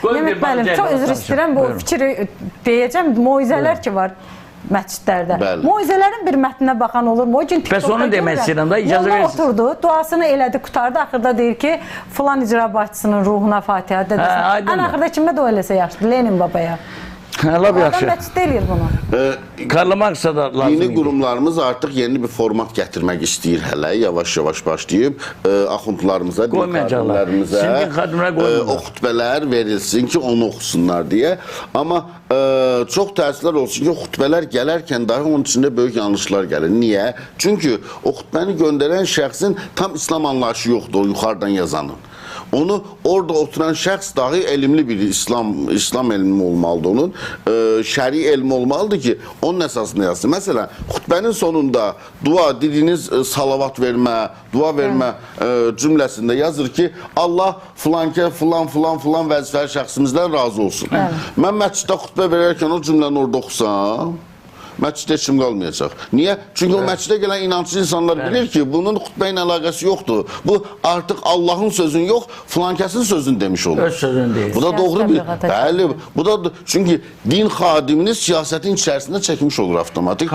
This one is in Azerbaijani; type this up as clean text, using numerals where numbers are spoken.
Nemət müəllim, çox üzr istəyirəm, bu fikri deyəcəm, moizələr ki var məscidlərdə. Moizələrin bir mətninə baxan olurmu? O gün Bəs onu demək istəyirəm da, icazə verirsiniz. Oturdu, duasını elədi, qutardı, axırda deyir ki, filan icra başçısının ruhuna Fatihə dedirsən. Ən axırda kimə dua eləsə yaxşıdır? Lenin babaya. Lap yaxşı. Adam məsciddə eləyir bunu. Karl Marx'a da lazım Dini idi. qurumlarımız artıq yeni bir format gətirmək istəyir hələ, yavaş-yavaş başlayıb axundlarımıza, din xadimlərimizə o xütbələr verilsin ki, onu oxusunlar deyə. Amma çox təəssüflər olsun ki, xütbələr gələrkən dahi onun içində böyük yanlışlar gəlir. Niyə? Çünki o xütbəni göndərən şəxsin tam İslam anlayışı yoxdur, o yuxarıdan yazanın. Onu orada oturan şəxs dahi elmli bir İslam elmi olmalıdır onun. Şəri elmi olmalıdır ki, onun əsasında yazsın. Məsələn, xütbənin sonunda dua, dediyiniz salavat vermə, dua vermə cümləsində yazır ki, Allah filankə, filan vəzifəli şəxsimizdən razı olsun. Mən məsciddə xütbə verərkən o cümləni orada oxusam, məsciddə heç kim qalmayacaq. Niyə? Çünki o məscidə gələn inanclı insanlar bilir ki, bunun xütbə ilə əlaqəsi yoxdur. Bu artıq Allahın sözün yox, filankəsin sözünü demiş olur. Öz sözünü deyir. Bu da doğru bir... Bəli, bu da çünki din xadimini siyasətin içərisində çəkmiş olur avtomatik.